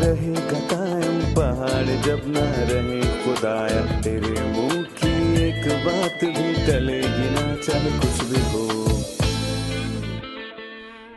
रहेगा कायम, पहाड़ जब न रहे खुदाया, तेरे मुंह की एक बात भी टलेगी ना, चाहे कुछ भी हो।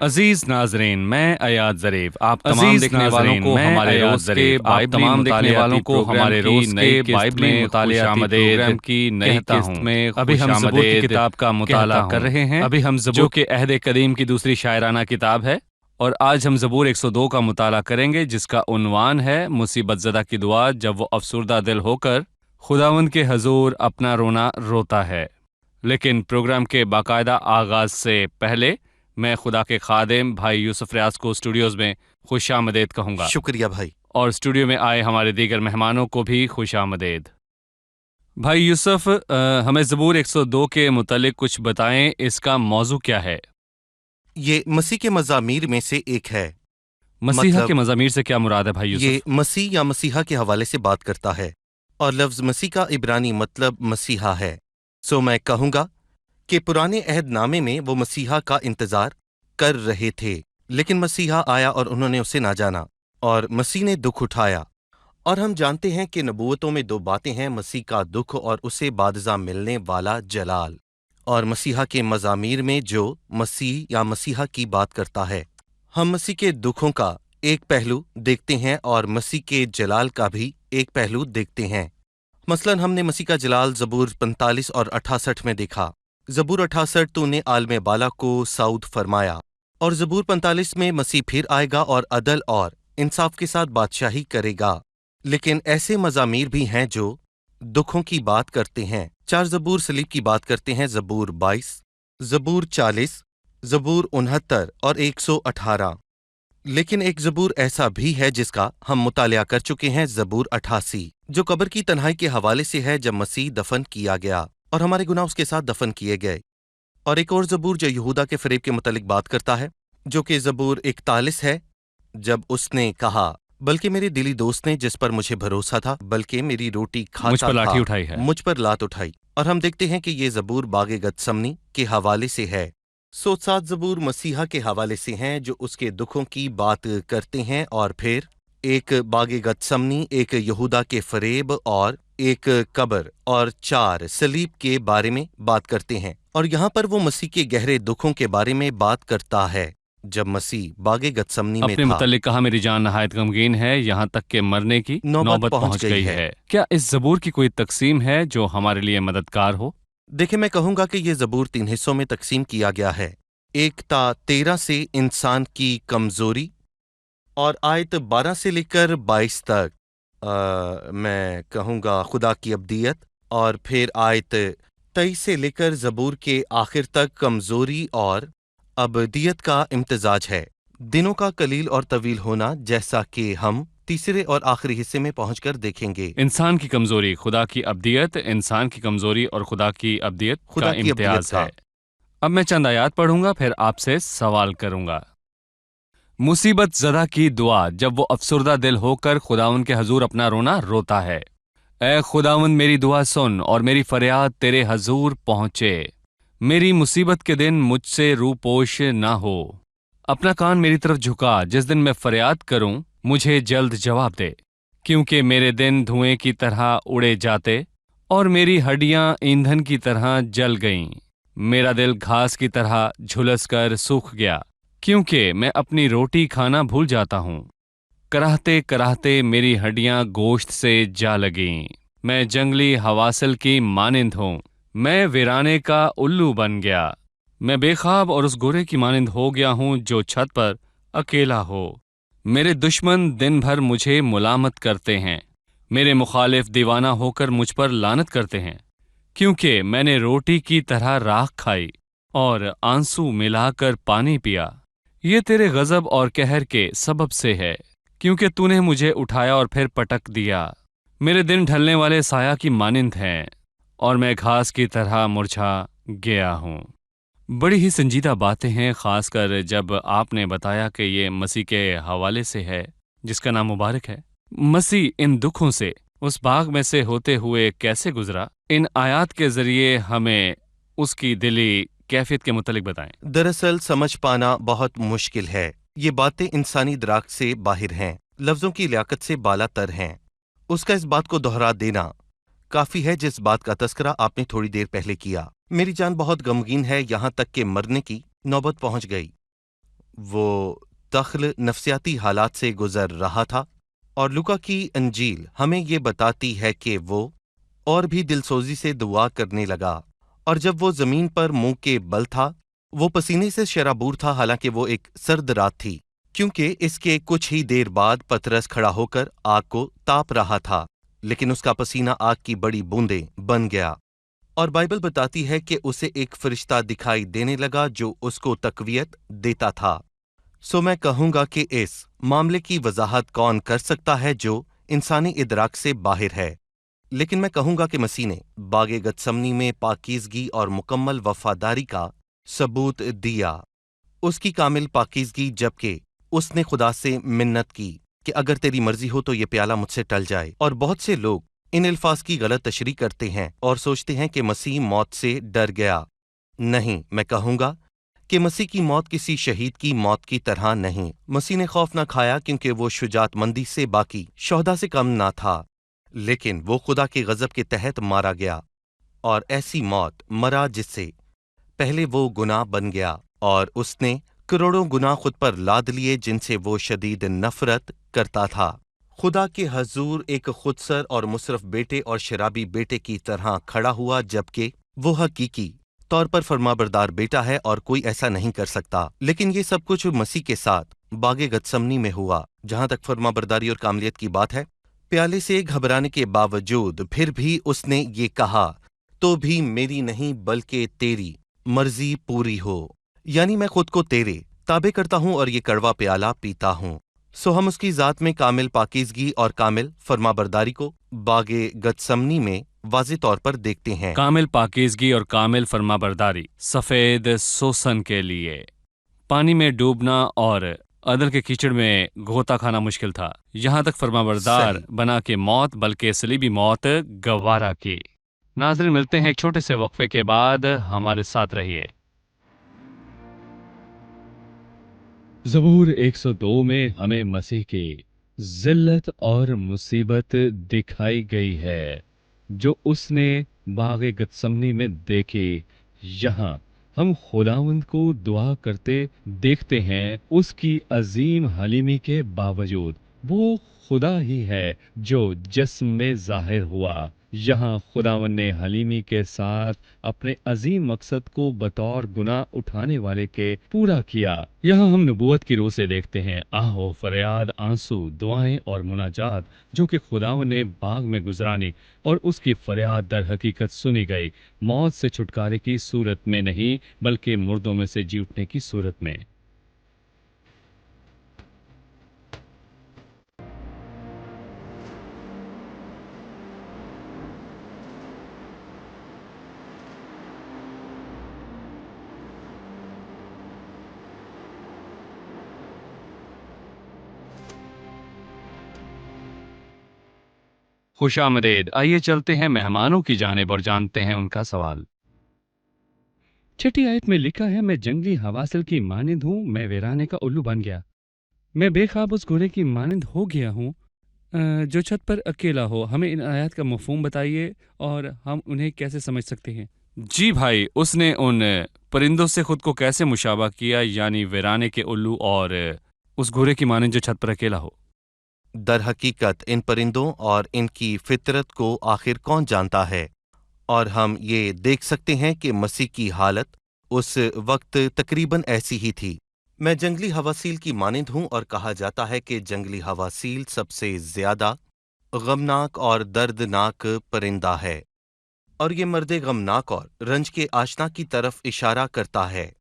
अजीज नाजरीन, मैं अयाद ज़रीफ आप तमाम देखने वालों को हमारे रोज के तमाम देखने वालों को हमारे रोज के बाइबली मुतालियाती प्रोग्राम की नई किस्त में अभी हम ज़बूर की किताब का मुताला कर रहे हैं। अभी हम ज़बूर के अहद कदीम की दूसरी शायराना किताब है और आज हम ज़बूर 102 का मुताला करेंगे, जिसका उन्वान है मुसीबत ज़दा की दुआ जब वो अफसुर्दा दिल होकर खुदावंद के हजूर अपना रोना रोता है। लेकिन प्रोग्राम के बाकायदा आगाज से पहले मैं खुदा के खादिम भाई यूसुफ रियाज को स्टूडियोज में खुश आमदेद कहूँगा। शुक्रिया भाई। और स्टूडियो में आए हमारे दीगर मेहमानों को भी खुश आमदेद। भाई यूसुफ, हमें ज़बूर 102 के मुतालिक कुछ बताएं, इसका मौजू क्या है? ये मसीह के मज़ामीर में से एक है। मसीहा के मज़ामीर से क्या मुराद है भाई यूसुफ? ये मसीह या मसीहा के हवाले से बात करता है और लफ्ज़ मसीह का इब्रानी मतलब मसीहा है। सो मैं कहूँगा कि पुराने अहद नामे में वो मसीहा का इंतजार कर रहे थे, लेकिन मसीहा आया और उन्होंने उसे ना जाना और मसीह ने दुख उठाया। और हम जानते हैं कि नबूवतों में दो बातें हैं, मसीह का दुख और उसे बादज़ा मिलने वाला जलाल। और मसीहा के मज़ामीर में जो मसीह या मसीहा की बात करता है, हम मसीह के दुखों का एक पहलू देखते हैं और मसीह के जलाल का भी एक पहलू देखते हैं। मसलन हमने मसीह का जलाल ज़बूर 45 और 68 में देखा। ज़बूर 68 तूने आलम बाला को साउद फरमाया, और ज़बूर 45 में मसीह फिर आएगा और अदल और इंसाफ के साथ बादशाही करेगा। लेकिन ऐसे मज़ामीर भी हैं जो दुखों की बात करते हैं। 4 ज़बूर सलीब की बात करते हैं, ज़बूर 22, ज़बूर 40, ज़बूर 69 और 118। लेकिन एक ज़बूर ऐसा भी है जिसका हम मुतालिया कर चुके हैं, ज़बूर 88, जो कब्र की तन्हाई के हवाले से है जब मसीह दफन किया गया और हमारे गुनाह उसके साथ दफन किए गए। और एक और ज़बूर जो यहूदा के फरेब के मुतालिक बात करता है, जो कि ज़बूर 41 है, जब उसने कहा, बल्कि मेरे दिली दोस्त ने जिस पर मुझे भरोसा था, बल्कि मेरी रोटी खाता मुझ पर लाठी था, उठाई है, मुझ पर लात उठाई। और हम देखते हैं कि ये ज़बूर बागे गतसमनी के हवाले से है। 7 ज़बूर मसीहा के हवाले से हैं जो उसके दुखों की बात करते हैं, और फिर एक बागे गतसमनी, एक यहूदा के फरेब और एक कब्र, और 4 सलीब के बारे में बात करते हैं। और यहाँ पर वो मसीह के गहरे दुखों के बारे में बात करता है जब मसीह बागे गतसमनी में अपने था। मुतालिक कहा, मेरी जान नहायत गमगीन है, यहाँ तक के मरने की नौबत पहुँच गई है। क्या इस ज़बूर की कोई तकसीम है जो हमारे लिए मददगार हो? देखिए, मैं कहूँगा कि ये ज़बूर 3 हिस्सों में तकसीम किया गया है। 1 ता 13 से इंसान की कमज़ोरी, और आयत 12 से लेकर 22 तक मैं कहूँगा खुदा की अब्दियत, और फिर आयत 23 से लेकर ज़बूर के आखिर तक कमज़ोरी और अब्दियत का इम्तिजाज है। दिनों का कलील और तवील होना, जैसा कि हम तीसरे और आखिरी हिस्से में पहुंचकर देखेंगे। इंसान की कमजोरी, खुदा की अब्दियत, इंसान की कमजोरी और खुदा की अब्दियत का इम्तियाज है। अब मैं चंद आयात पढ़ूंगा, फिर आपसे सवाल करूंगा। मुसीबत ज़दा की दुआ जब वो अफसुर्दा दिल होकर खुदावन के हजूर अपना रोना रोता है। ऐ खुदावन, मेरी दुआ सुन और मेरी फरियाद तेरे हजूर पहुँचे। मेरी मुसीबत के दिन मुझसे रूपोश ना हो। अपना कान मेरी तरफ झुका, जिस दिन मैं फरियाद करूं मुझे जल्द जवाब दे। क्योंकि मेरे दिन धुएं की तरह उड़े जाते और मेरी हड्डियां ईंधन की तरह जल गईं। मेरा दिल घास की तरह झुलस कर सूख गया, क्योंकि मैं अपनी रोटी खाना भूल जाता हूँ। कराहते कराहते मेरी हड्डियां गोश्त से जा लगीं। मैं जंगली हवासिल की मानिंद हूँ, मैं वीराने का उल्लू बन गया। मैं बेखाब और उस गोरे की मानिंद हो गया हूँ जो छत पर अकेला हो। मेरे दुश्मन दिन भर मुझे मुलामत करते हैं, मेरे मुखालिफ दीवाना होकर मुझ पर लानत करते हैं। क्योंकि मैंने रोटी की तरह राख खाई और आंसू मिलाकर पानी पिया। ये तेरे गजब और कहर के सबब से है, क्योंकि तूने मुझे उठाया और फिर पटक दिया। मेरे दिन ढलने वाले साया की मानिंद हैं और मैं घास की तरह मुरझा गया हूँ। बड़ी ही संजीदा बातें हैं, खासकर जब आपने बताया कि ये मसीह के हवाले से है जिसका नाम मुबारक है। मसीह इन दुखों से उस बाग में से होते हुए कैसे गुजरा, इन आयात के जरिए हमें उसकी दिली कैफियत के मुतालिक बताएं। दरअसल समझ पाना बहुत मुश्किल है। ये बातें इंसानी दराक से बाहर हैं। लफ्जों की लियाकत से बाला तर हैं। उसका इस बात को दोहरा देना काफी है जिस बात का तस्करा आपने थोड़ी देर पहले किया। मेरी जान बहुत गमगीन है, यहां तक कि मरने की नौबत पहुंच गई। वो तख्ल नफसियाती हालात से गुजर रहा था और लुका की अंजील हमें ये बताती है कि वो और भी दिलसोजी से दुआ करने लगा, और जब वो जमीन पर मुंह के बल था वो पसीने से शराबूर था, हालांकि वो एक सर्द रात थी, क्योंकि इसके कुछ ही देर बाद पतरस खड़ा होकर आग को ताप रहा था, लेकिन उसका पसीना आग की बड़ी बूंदें बन गया। और बाइबल बताती है कि उसे एक फरिश्ता दिखाई देने लगा जो उसको तकवीयत देता था। सो मैं कहूंगा कि इस मामले की वजाहत कौन कर सकता है जो इंसानी इदराक से बाहर है, लेकिन मैं कहूंगा कि मसीह ने बागे गतसमनी में पाकीज़गी और मुकम्मल वफादारी का सबूत दिया। उसकी कामिल पाकीज़गी, जबकि उसने खुदा से मिन्नत की कि अगर तेरी मर्जी हो तो ये प्याला मुझसे टल जाए। और बहुत से लोग इन अल्फाज की गलत तशरीह करते हैं और सोचते हैं कि मसीह मौत से डर गया। नहीं, मैं कहूंगा कि मसीह की मौत किसी शहीद की मौत की तरह नहीं। मसीह ने खौफ न खाया क्योंकि वो शुजातमंदी से बाकी शोहदा से कम ना था, लेकिन वो खुदा के गजब के तहत मारा गया, और ऐसी मौत मरा जिससे पहले वो गुनाह बन गया और उसने करोड़ों गुनाह खुद पर लाद लिए जिनसे वो शदीद नफरत करता था। खुदा के हजूर एक खुदसर और मुसरफ बेटे और शराबी बेटे की तरह खड़ा हुआ, जबकि वो हकीकी तौर पर फरमाबरदार बेटा है और कोई ऐसा नहीं कर सकता। लेकिन ये सब कुछ मसीह के साथ बागे गतसमनी में हुआ। जहां तक फरमाबरदारी और कामलियत की बात है, प्याले से घबराने के बावजूद फिर भी उसने ये कहा, तो भी मेरी नहीं बल्कि तेरी मर्जी पूरी हो, यानी मैं खुद को तेरे ताबे करता हूं और ये कड़वा प्याला पीता हूं। सो हम उसकी जात में कामिल पाकीज़गी और कामिल फरमाबरदारी को बागे गतसमनी में वाज़े तौर पर देखते हैं। कामिल पाकीज़गी और कामिल फरमाबरदारी सफ़ेद सोसन के लिए पानी में डूबना और अदल के कीचड़ में गोता खाना मुश्किल था, यहाँ तक फरमाबरदार सही। बना के मौत बल्कि सलीबी मौत गवारा की। नाज़रीन, मिलते हैं एक छोटे से वक्फे के बाद, हमारे साथ रहिए। ज़बूर 102 में हमें मसीह की जिल्लत और मुसीबत दिखाई गई है जो उसने बागे गतसमनी में देखी। यहाँ हम खुदावंद को दुआ करते देखते हैं, उसकी अजीम हलीमी के बावजूद वो खुदा ही है जो जिस्म में जाहिर हुआ। यहाँ खुदावन ने हलीमी के साथ अपने अजीम मकसद को बतौर गुनाह उठाने वाले के पूरा किया। यहाँ हम नबूवत की रूह से देखते हैं आहो, फरियाद, आंसू, दुआएं और मुनाजात जो कि खुदावन ने बाग में गुजरानी, और उसकी फरियाद दर हकीकत सुनी गई, मौत से छुटकारे की सूरत में नहीं बल्कि मुर्दों में से जी उठने की सूरत में। खुशामदीद। आइए चलते हैं मेहमानों की जानिब और जानते हैं उनका सवाल। छठी आयत में लिखा है, मैं जंगली हवासिल की मानिंद हूँ, मैं वीराने का उल्लू बन गया। मैं बेख्वाब उस घोड़े की मानिंद हो गया हूँ जो छत पर अकेला हो। हमें इन आयत का मफहूम बताइए और हम उन्हें कैसे समझ सकते हैं। जी भाई, उसने उन परिंदों से खुद को कैसे मुशाबा किया, यानी वीराने के उल्लू और उस घोड़े की मानिंद जो छत पर अकेला हो। दर हकीकत इन परिंदों और इनकी फितरत को आखिर कौन जानता है, और हम ये देख सकते हैं कि मसीह की हालत उस वक्त तकरीबन ऐसी ही थी। मैं जंगली हवासील की मानिंद हूं, और कहा जाता है कि जंगली हवासील सबसे ज्यादा गमनाक और दर्दनाक परिंदा है, और ये मर्द गमनाक और रंज के आशना की तरफ इशारा करता है।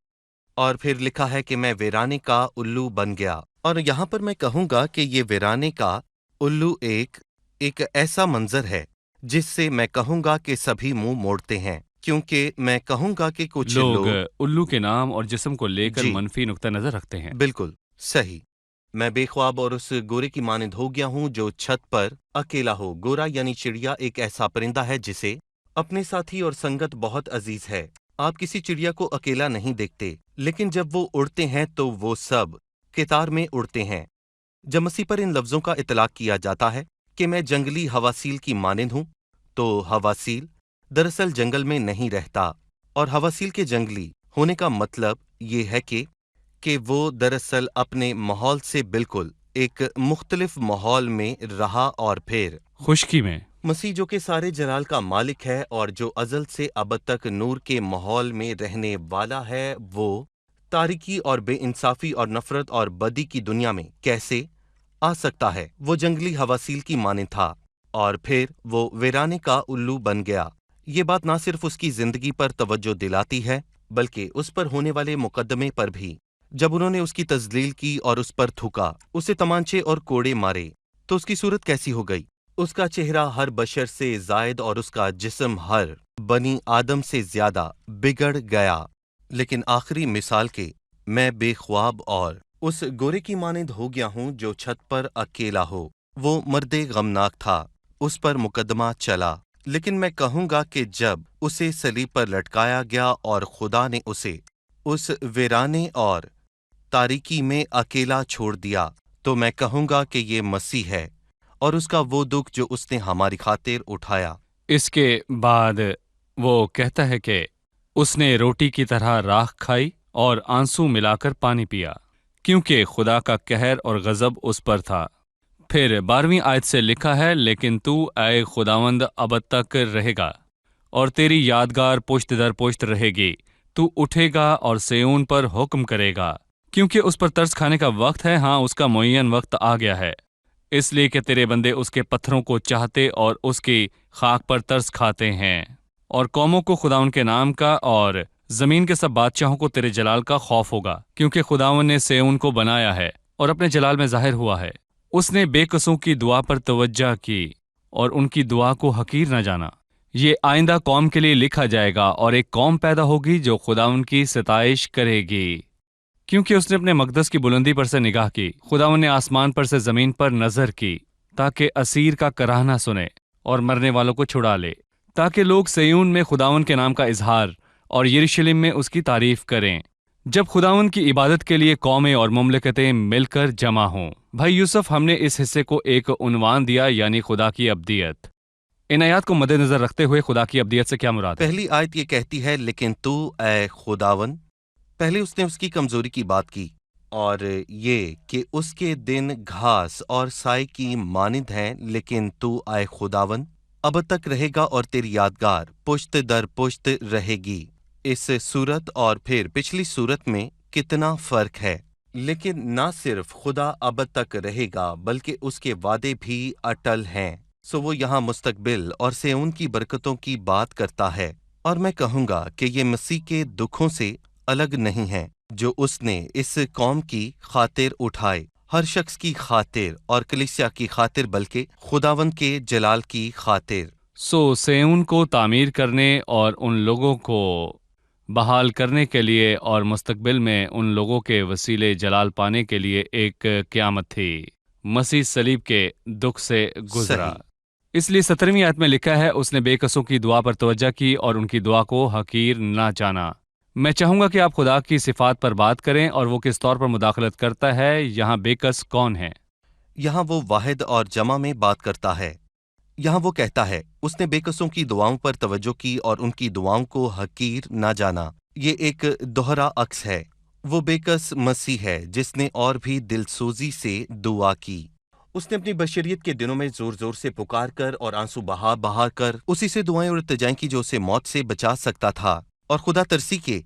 और फिर लिखा है कि मैं वीराने का उल्लू बन गया, और यहाँ पर मैं कहूँगा कि ये वीराने का उल्लू एक ऐसा मंजर है जिससे मैं कहूँगा कि सभी मुंह मोड़ते हैं, क्योंकि मैं कहूँगा कि कुछ लोग उल्लू के नाम और जिस्म को लेकर जी। मनफी नुक्ता नजर रखते हैं। बिल्कुल सही। मैं बेख्वाब और उस गोरे की मानिंद हो गया हूँ जो छत पर अकेला हो। गोरा यानी चिड़िया एक ऐसा परिंदा है जिसे अपने साथी और संगत बहुत अजीज है। आप किसी चिड़िया को अकेला नहीं देखते, लेकिन जब वो उड़ते हैं तो वो सब कितार में उड़ते हैं। جب مسیح پر ان لفظوں کا اطلاق کیا جاتا ہے کہ میں جنگلی ہواسیل کی مانند ہوں، تو ہواسیل دراصل جنگل میں نہیں رہتا، اور ہواسیل کے جنگلی ہونے کا مطلب یہ ہے کہ وہ دراصل اپنے ماحول سے بالکل ایک مختلف ماحول میں رہا، اور پھر خشکی میں مسیح جو کہ سارے جلال کا مالک ہے اور جو ازل سے ابد تک نور کے ماحول میں رہنے والا ہے، وہ تاریکی اور بے انصافی اور نفرت اور بدی کی دنیا میں کیسے آ سکتا ہے؟ وہ جنگلی ہواسیل کی مانند تھا، اور پھر وہ ویرانے کا الو بن گیا۔ یہ بات نہ صرف اس کی زندگی پر توجہ دلاتی ہے، بلکہ اس پر ہونے والے مقدمے پر بھی۔ جب انہوں نے اس کی تذلیل کی اور اس پر تھوکا، اسے تمانچے اور کوڑے مارے، تو اس کی صورت کیسی ہو گئی؟ اس کا چہرہ ہر بشر سے زائد اور اس کا جسم ہر بنی آدم سے زیادہ بگڑ گیا۔ لیکن آخری مثال کے میں بے خواب اور اس گورے کی مانند ہو گیا ہوں جو چھت پر اکیلا ہو۔ وہ مرد غمناک تھا، اس پر مقدمہ چلا، لیکن میں کہوں گا کہ جب اسے صلیب پر لٹکایا گیا اور خدا نے اسے اس ویرانے اور تاریکی میں اکیلا چھوڑ دیا، تو میں کہوں گا کہ یہ مسیح ہے اور اس کا وہ دکھ جو اس نے ہماری خاطر اٹھایا۔ اس کے بعد وہ کہتا ہے کہ اس نے روٹی کی طرح راکھ کھائی اور آنسو ملا کر پانی پیا، کیونکہ خدا کا قہر اور غضب اس پر تھا۔ پھر 12ویں آیت سے لکھا ہے، لیکن تو اے خداوند ابد تک رہے گا اور تیری یادگار پشت در پشت رہے گی۔ تو اٹھے گا اور سیون پر حکم کرے گا، کیونکہ اس پر ترس کھانے کا وقت ہے، ہاں اس کا معین وقت آ گیا ہے، اس لیے کہ تیرے بندے اس کے پتھروں کو چاہتے اور اس کی خاک پر ترس کھاتے ہیں، اور قوموں کو خداون کے نام کا اور زمین کے سب بادشاہوں کو تیرے جلال کا خوف ہوگا، کیونکہ خداون نے سیون کو بنایا ہے اور اپنے جلال میں ظاہر ہوا ہے۔ اس نے بے قصوں کی دعا پر توجہ کی اور ان کی دعا کو حقیر نہ جانا۔ یہ آئندہ قوم کے لیے لکھا جائے گا، اور ایک قوم پیدا ہوگی جو خداون کی ستائش کرے گی، کیونکہ اس نے اپنے مقدس کی بلندی پر سے نگاہ کی۔ خداون نے آسمان پر سے زمین پر نظر کی، تاکہ اسیر کا کراہنا سنے اور مرنے والوں کو چھڑا لے، تاکہ لوگ سیون میں خداون کے نام کا اظہار اور یروشلم میں اس کی تعریف کریں، جب خداون کی عبادت کے لیے قومیں اور مملکتیں مل کر جمع ہوں۔ بھائی یوسف، ہم نے اس حصے کو ایک عنوان دیا، یعنی خدا کی ابدیت۔ ان آیات کو مد نظر رکھتے ہوئے خدا کی ابدیت سے کیا مراد ہے؟ پہلی آیت یہ کہتی ہے، لیکن تو اے خداون۔ پہلے اس نے اس کی کمزوری کی بات کی، اور یہ کہ اس کے دن گھاس اور سائے کی مانند ہیں، لیکن تو اے خداون اب تک رہے گا اور تیری یادگار پشت در پشت رہے گی۔ اس صورت اور پھر پچھلی صورت میں کتنا فرق ہے! لیکن نہ صرف خدا اب تک رہے گا بلکہ اس کے وعدے بھی اٹل ہیں۔ سو وہ یہاں مستقبل اور سیون کی برکتوں کی بات کرتا ہے، اور میں کہوں گا کہ یہ مسیح کے دکھوں سے الگ نہیں ہیں جو اس نے اس قوم کی خاطر اٹھائے، ہر شخص کی خاطر اور کلیسیا کی خاطر، بلکہ خداوند کے جلال کی خاطر۔ سیون کو تعمیر کرنے اور ان لوگوں کو بحال کرنے کے لیے اور مستقبل میں ان لوگوں کے وسیلے جلال پانے کے لیے ایک قیامت تھی۔ مسیح صلیب کے دکھ سے گزرا، صحیح۔ اس لیے 17ویں آیت میں لکھا ہے، اس نے بے قصوں کی دعا پر توجہ کی اور ان کی دعا کو حقیر نہ جانا۔ میں چاہوں گا کہ آپ خدا کی صفات پر بات کریں اور وہ کس طور پر مداخلت کرتا ہے۔ یہاں بے قص کون ہے؟ یہاں وہ واحد اور جمع میں بات کرتا ہے۔ یہاں وہ کہتا ہے، اس نے بے قصوں کی دعاؤں پر توجہ کی اور ان کی دعاؤں کو حقیر نہ جانا۔ یہ ایک دوہرا عکس ہے۔ وہ بے قص مسیح ہے جس نے اور بھی دل سوزی سے دعا کی۔ اس نے اپنی بشریت کے دنوں میں زور زور سے پکار کر اور آنسو بہا بہا کر اسی سے دعائیں اور التجائیں کی جو اسے موت سے بچا سکتا تھا، اور خدا ترسی کے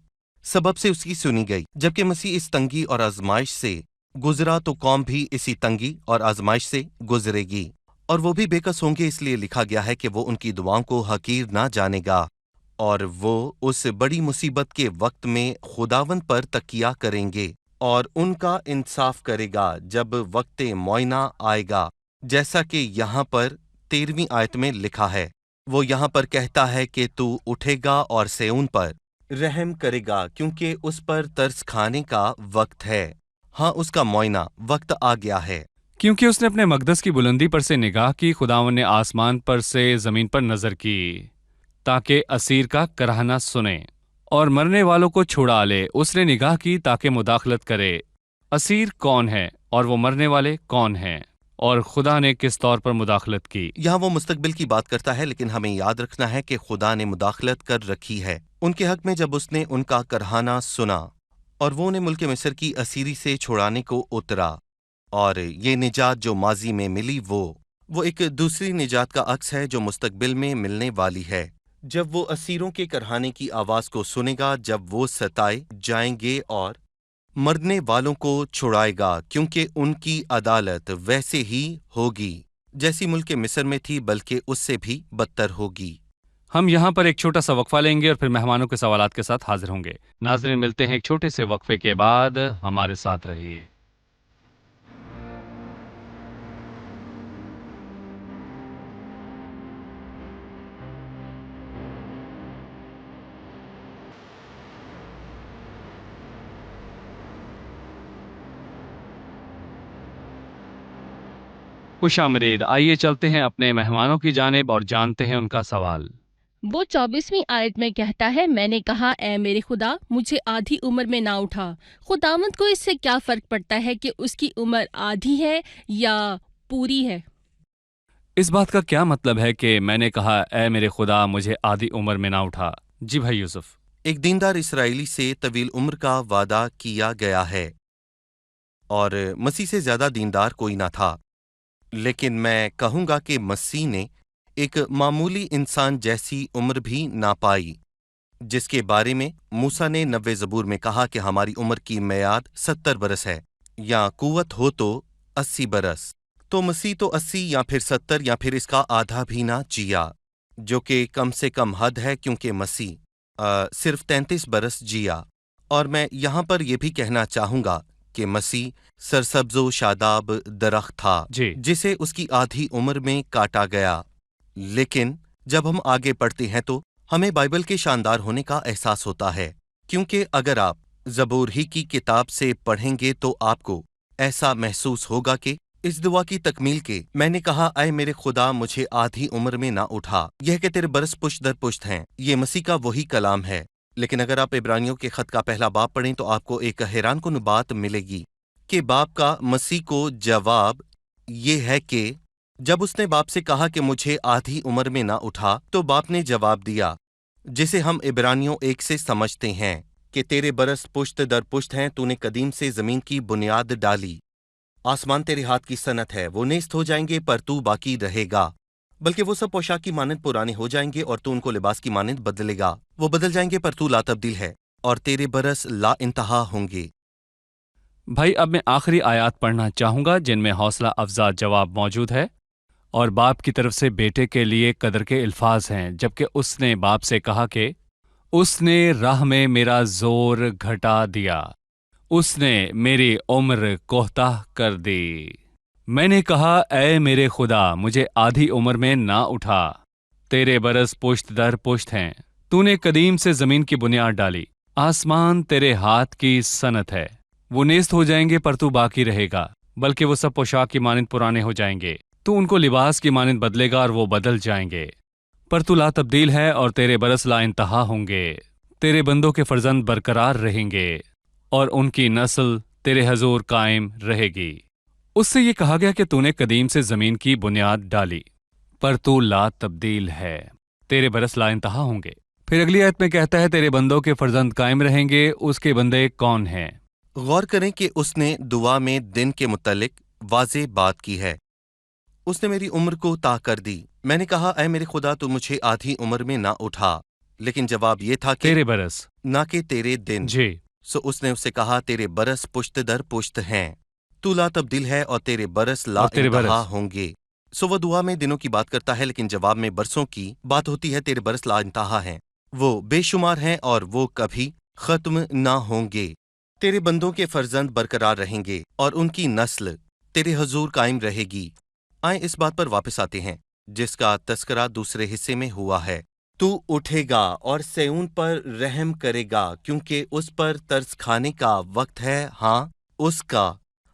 سبب سے اس کی سنی گئی۔ جبکہ مسیح اس تنگی اور آزمائش سے گزرا تو قوم بھی اسی تنگی اور آزمائش سے گزرے گی، اور وہ بھی بے قص ہوں گے، اس لیے لکھا گیا ہے کہ وہ ان کی دعاؤں کو حقیر نہ جانے گا، اور وہ اس بڑی مصیبت کے وقت میں خداوند پر تکیہ کریں گے اور ان کا انصاف کرے گا جب وقت معائنہ آئے گا، جیسا کہ یہاں پر 13ویں آیت میں لکھا ہے۔ وہ یہاں پر کہتا ہے کہ تو اٹھے گا اور سیون پر رحم کرے گا، کیونکہ اس پر ترس کھانے کا وقت ہے۔ ہاں، اس کا معائنہ وقت آ گیا ہے۔ کیونکہ اس نے اپنے مقدس کی بلندی پر سے نگاہ کی، خداوند نے آسمان پر سے زمین پر نظر کی، تاکہ اسیر کا کراہنا سنے اور مرنے والوں کو چھڑا لے۔ اس نے نگاہ کی تاکہ مداخلت کرے۔ اسیر کون ہے और वो मरने वाले कौन हैं और खुदा ने किस तौर पर मुदाखलत की। यहाँ वो मुस्तकबिल की बात करता है, लेकिन हमें याद रखना है कि खुदा ने मुदाखलत कर रखी है उनके हक में जब उसने उनका करहाना सुना और वो उन्हें मुल्क मिस्र की असीरी से छुड़ाने को उतरा। और ये निजात जो माजी में मिली वो एक दूसरी निजात का अक्स है जो मुस्तकबिल में मिलने वाली है। जब वो असीरों के करहाने की आवाज़ को सुनेगा, जब वो सताए जाएंगे और मरने वालों को छुड़ाएगा, क्योंकि उनकी अदालत वैसे ही होगी जैसी मुल्क मिस्र में थी, बल्कि उससे भी बदतर होगी। हम यहाँ पर एक छोटा सा वक्फा लेंगे और फिर मेहमानों के सवालात के साथ हाजिर होंगे। नाज़रीन, मिलते हैं एक छोटे से वक्फे के बाद। हमारे साथ रहिए। खुशामदीद। आइए चलते हैं अपने मेहमानों की जानिब और जानते हैं उनका सवाल। वो 24वीं आयत में कहता है, मैंने कहा ऐ मेरे खुदा मुझे आधी उम्र में ना उठा। खुदावंद को इससे क्या फर्क पड़ता है कि उसकी उम्र आधी है या पूरी है? इस बात का क्या मतलब है कि मैंने कहा ऐ मेरे खुदा मुझे आधी उम्र में ना उठा? जी भाई यूसुफ। एक दीनदार इसराइली से तवील उम्र का वादा किया गया है और मसीह से ज्यादा दीनदार कोई ना था, लेकिन मैं कहूंगा कि मसीह ने एक मामूली इंसान जैसी उम्र भी ना पाई, जिसके बारे में मूसा ने 90 ज़बूर में कहा कि हमारी उम्र की मियाद 70 बरस है, या कुव्वत हो तो 80 बरस। तो मसीह तो 80 या फिर 70 या फिर इसका आधा भी ना जिया, जो कि कम से कम हद है, क्योंकि मसीह सिर्फ 33 बरस जिया। और मैं यहाँ पर यह भी कहना चाहूँगा कि मसीह सरसब्जो शादाब दरख्त था जी। जिसे उसकी आधी उम्र में काटा गया। लेकिन जब हम आगे पढ़ते हैं तो हमें बाइबल के शानदार होने का एहसास होता है, क्योंकि अगर आप ज़बूर ही की किताब से पढ़ेंगे तो आपको ऐसा महसूस होगा कि इस दुआ की तकमील के मैंने कहा ऐ मेरे खुदा मुझे आधी उम्र में ना उठा, यह कि तेरे बरस पुश्त दर पुश्त हैं, ये मसीह का वही कलाम है। लेकिन अगर आप इब्रानियों के खत का पहला बाब पढ़ें तो आपको एक हैरान कुन बात मिलेगी कि बाप का मसीह को जवाब ये है कि जब उसने बाप से कहा कि मुझे आधी उम्र में ना उठा, तो बाप ने जवाब दिया, जिसे हम इब्रानियों 1 से समझते हैं कि तेरे बरस पुश्त दर पुश्त हैं, तूने कदीम से जमीन की बुनियाद डाली। आसमान तेरे हाथ की सनत है, वो नेस्त हो जाएंगे पर तू बाकी रहेगा, बल्कि वो सब पोशाक की मानंद पुराने हो जाएंगे और तू उनको लिबास की मानंद बदलेगा। वो बदल जाएंगे पर तू ला तब्दील है और तेरे बरस ला इंतहा होंगे। भाई, अब मैं आखिरी आयात पढ़ना चाहूंगा जिनमें हौसला अफजा जवाब मौजूद है और बाप की तरफ से बेटे के लिए कदर के अल्फाज हैं, जबकि उसने बाप से कहा कि उसने राह में मेरा जोर घटा दिया, उसने मेरी उम्र कोहताह कर दी। मैंने कहा ऐ मेरे खुदा मुझे आधी उम्र में ना उठा, तेरे बरस पुश्त दर पुश्त हैं, तूने कदीम से जमीन की बुनियाद डाली। आसमान तेरे हाथ की सनत है, वो नेस्त हो जाएंगे पर तू बाकी रहेगा, बल्कि वो सब पोशाक की मानंद पुराने हो जाएंगे, तू उनको लिबास की मानंद बदलेगा और वो बदल जाएंगे, पर तू ला तब्दील है और तेरे बरस ला इंतहा होंगे। तेरे बंदों के फर्जंद बरकरार रहेंगे और उनकी नस्ल तेरे हजूर कायम रहेगी। उससे ये कहा गया कि तूने कदीम से जमीन की बुनियाद डाली, पर तू ला तब्दील है, तेरे बरस ला इंतहा होंगे। फिर अगली आयत में कहता है तेरे बंदों के फर्जंद कायम रहेंगे। उसके बंदे कौन हैं? गौर करें कि उसने दुआ में दिन के मुतल्लिक वाज़े बात की है। उसने मेरी उम्र को ता कर दी। मैंने कहा ऐ मेरे खुदा तू मुझे आधी उम्र में ना उठा, लेकिन जवाब ये था कि तेरे बरस, ना कि तेरे दिन। जी। सो उसने उससे कहा तेरे बरस पुश्त दर पुश्त हैं, तू ला तब्दील है और तेरे बरस ला इंतहा होंगे। सो वो दुआ में दिनों की बात करता है, लेकिन जवाब में बरसों की बात होती है। तेरे बरस ला इंतहा हैं, वो बेशुमार हैं और वो कभी खत्म ना होंगे। तेरे बंदों के फर्जंद बरकरार रहेंगे और उनकी नस्ल तेरे हजूर कायम रहेगी। आए इस बात पर वापस आते हैं जिसका तस्करा दूसरे हिस्से में हुआ है। तू उठेगा और सेऊन पर रहम करेगा, क्योंकि उस पर तरस खाने का वक्त है। हाँ, उसका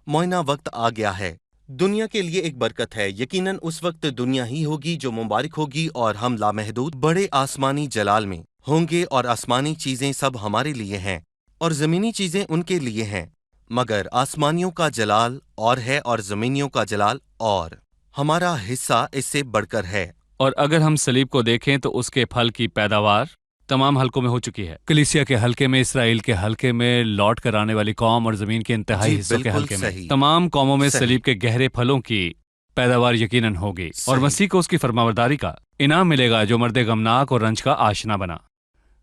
मोइना वक्त आ गया है। दुनिया के लिए एक बरकत है। यकीनन उस वक्त दुनिया ही होगी जो मुबारक होगी और हम लामहदूद बड़े आसमानी जलाल में होंगे और आसमानी चीजें सब हमारे लिए हैं और जमीनी चीजें उनके लिए हैं। مگر آسمانیوں کا جلال اور ہے اور زمینیوں کا جلال اور ہمارا حصہ اس سے بڑھ کر ہے۔ اور اگر ہم صلیب کو دیکھیں تو اس کے پھل کی پیداوار تمام حلقوں میں ہو چکی ہے، کلیسیا کے حلقے میں، اسرائیل کے حلقے میں، لوٹ کر آنے والی قوم اور زمین کے انتہائی حصوں کے حلقے میں، تمام قوموں میں صلیب کے گہرے پھلوں کی پیداوار یقیناً ہوگی، اور مسیح کو اس کی فرمانبرداری کا انعام ملے گا جو مرد غمناک اور رنج کا آشنا بنا۔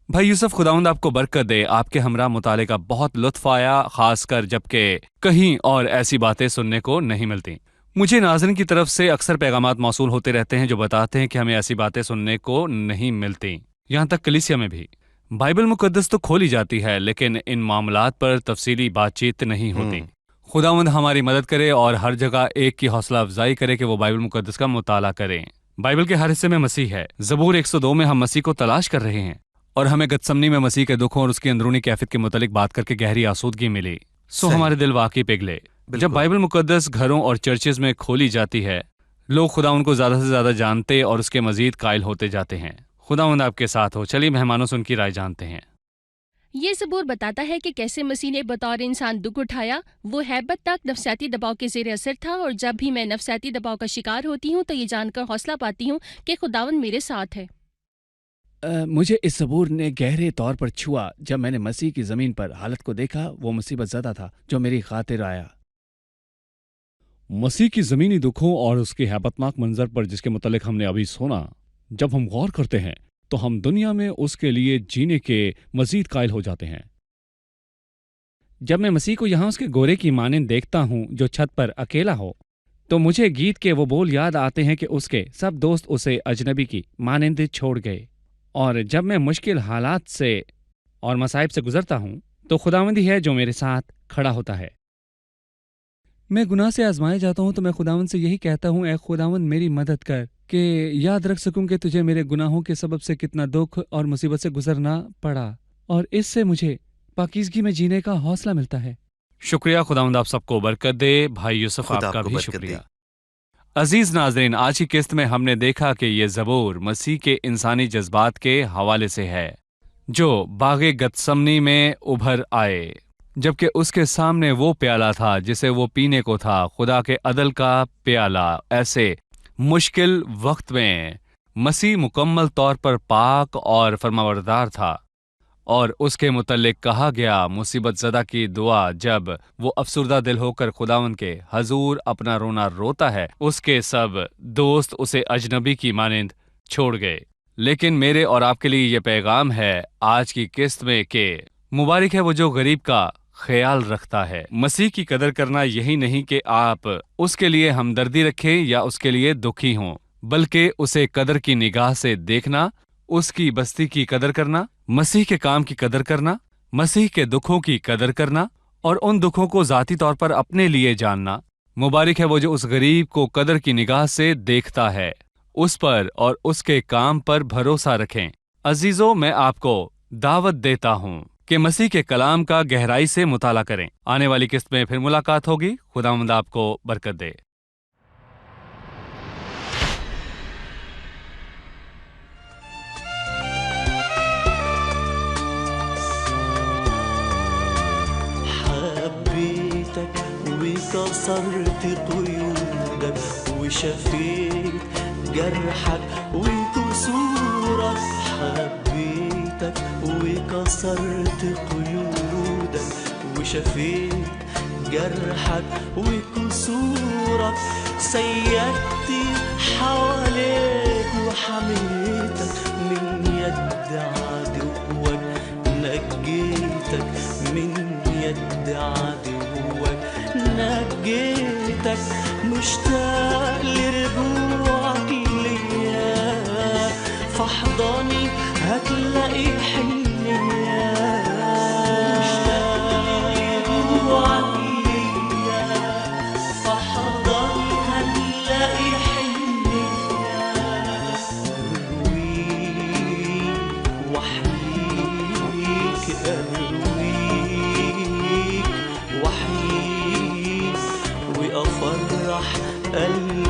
بھائی یوسف، خداوند آپ کو برکت دے۔ آپ کے ہمراہ مطالعے کا بہت لطف آیا، خاص کر جبکہ کہیں اور ایسی باتیں سننے کو نہیں ملتی۔ مجھے ناظرین کی طرف سے اکثر پیغامات موصول ہوتے رہتے ہیں جو بتاتے ہیں کہ ہمیں ایسی باتیں سننے کو نہیں ملتی، یہاں تک کلیسیا میں بھی۔ بائبل مقدس تو کھولی جاتی ہے لیکن ان معاملات پر تفصیلی بات چیت نہیں ہوتی۔ خداوند ہماری مدد کرے اور ہر جگہ ایک کی حوصلہ افزائی کرے کہ وہ بائبل مقدس کا مطالعہ کریں۔ بائبل کے ہر حصے میں مسیح ہے۔ زبور 102 میں ہم مسیح کو تلاش کر رہے ہیں، اور ہمیں گتسمنی میں مسیح کے دکھوں اور اس کی اندرونی کیفیت کے متعلق بات کر کے گہری آسودگی ملی۔ ہمارے دل واقعی پگھلے۔ جب بائبل مقدس گھروں اور چرچز میں کھولی جاتی ہے، لوگ خداوند کو زیادہ سے زیادہ جانتے اور اس کے مزید قائل ہوتے جاتے ہیں۔ خداوند آپ کے ساتھ ہو۔ چلیے مہمانوں سے ان کی رائے جانتے ہیں۔ یہ زبور بتاتا ہے کہ کیسے مسیح نے بطور انسان دکھ اٹھایا۔ وہ ہیبت تک نفسیاتی دباؤ کے زیر اثر تھا، اور جب بھی میں نفسیاتی دباؤ کا شکار ہوتی ہوں تو یہ جان کر حوصلہ پاتی ہوں کہ خداوند میرے ساتھ ہے۔ مجھے اس زبور نے گہرے طور پر چھوا جب میں نے مسیح کی زمین پر حالت کو دیکھا۔ وہ مصیبت زدہ تھا جو میری خاطر آیا۔ مسیح کی زمینی دکھوں اور اس کے ہیبتناک منظر پر جس کے متعلق ہم نے ابھی سنا، جب ہم غور کرتے ہیں تو ہم دنیا میں اس کے لیے جینے کے مزید قائل ہو جاتے ہیں۔ جب میں مسیح کو یہاں اس کے گورے کی مانند دیکھتا ہوں جو چھت پر اکیلا ہو، تو مجھے گیت کے وہ بول یاد آتے ہیں کہ اس کے سب دوست اسے اجنبی کی مانند چھوڑ گئے۔ اور جب میں مشکل حالات سے اور مصائب سے گزرتا ہوں تو خداوند ہی ہے جو میرے ساتھ کھڑا ہوتا ہے۔ میں گناہ سے آزمایا جاتا ہوں تو میں خداوند سے یہی کہتا ہوں، اے خداوند میری مدد کر کہ یاد رکھ سکوں کہ تجھے میرے گناہوں کے سبب سے کتنا دکھ اور مصیبت سے گزرنا پڑا، اور اس سے مجھے پاکیزگی میں جینے کا حوصلہ ملتا ہے۔ شکریہ، خداوند آپ سب کو برکت دے۔ بھائی یوسف، آپ کا بھی شکریہ۔ عزیز ناظرین، آج کی قسط میں ہم نے دیکھا کہ یہ زبور مسیح کے انسانی جذبات کے حوالے سے ہے جو باغ گتسمنی میں ابھر آئے، جبکہ اس کے سامنے وہ پیالہ تھا جسے وہ پینے کو تھا، خدا کے عدل کا پیالہ۔ ایسے مشکل وقت میں مسیح مکمل طور پر پاک اور فرمانبردار تھا، اور اس کے متعلق کہا گیا مصیبت زدہ کی دعا جب وہ افسردہ دل ہو کر خداوند کے حضور اپنا رونا روتا ہے، اس کے سب دوست اسے اجنبی کی مانند چھوڑ گئے۔ لیکن میرے اور آپ کے لیے یہ پیغام ہے آج کی قسط میں کہ مبارک ہے وہ جو غریب کا خیال رکھتا ہے۔ مسیح کی قدر کرنا یہی نہیں کہ آپ اس کے لیے ہمدردی رکھیں یا اس کے لیے دکھی ہوں، بلکہ اسے قدر کی نگاہ سے دیکھنا، اس کی بستی کی قدر کرنا، مسیح کے کام کی قدر کرنا، مسیح کے دکھوں کی قدر کرنا، اور ان دکھوں کو ذاتی طور پر اپنے لیے جاننا۔ مبارک ہے وہ جو اس غریب کو قدر کی نگاہ سے دیکھتا ہے، اس پر اور اس کے کام پر بھروسہ رکھیں۔ عزیزو، میں آپ کو دعوت دیتا ہوں کہ مسیح کے کلام کا گہرائی سے مطالعہ کریں۔ آنے والی قسط میں پھر ملاقات ہوگی۔ خداوند آپ کو برکت دے۔ حبيتك وكسرت قيودك وشفيت جرحك وكسورك، حبيتك وكسرت قيودك وشفيت جرحك وكسورك، سيدت حواليك وحميتك من يد عدوك، نجيتك من يد عدوك، نجيتك مشتاق لرجوعك ليا، فاحضني هتلاقي حنية، مشتاق لرجوعك ليا، فاحضني هتلاقي حنية، ارويك واحييك، ارويك واحييك وافرح قلبي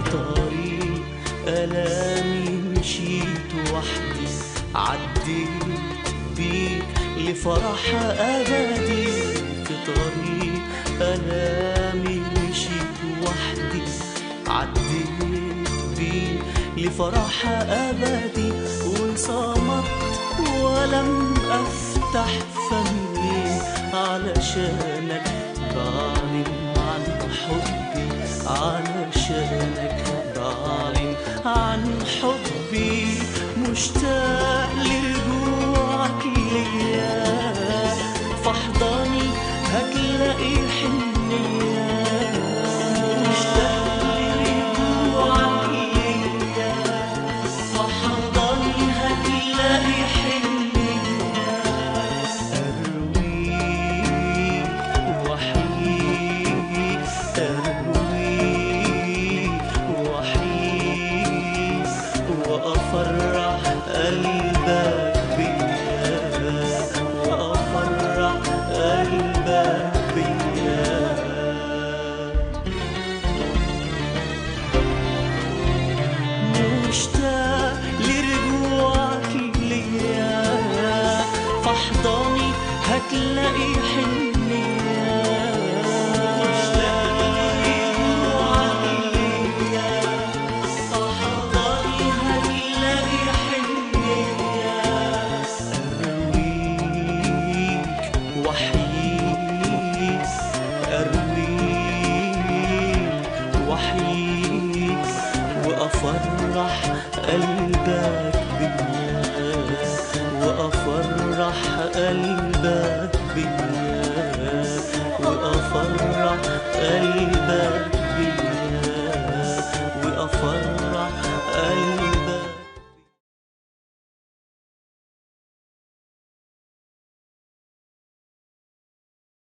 طريق ألامي مشيت وحدي، عديت بيك لفرح أبدي. في طريق ألامي مشيت وحدي، عديت بيك لفرح أبدي. وصمت ولم أفتح فمي علشانك بعلن عن حبي، علشانك بعلن عن حبي. مشتاق لرجوعك ليا، فاحضني هتلاقي حنية. مشتاق لرجوعك ليا، فاحضني هتلاقي حنية. أرويك وحييك، أرويك وحييك، وأفرح قلبك بيا، وأفرح قلبك بيا. مشتاق لرجوعك ليا، فاحضني هتلاقي حنية. مشتاق لرجوعك ليا، فاحضني هتلاقي حنية. أرويك وحييك، أرويك وحييك، وأفرح قلبك بيا، وأفرح قلبك بيا، وأفرح قلبك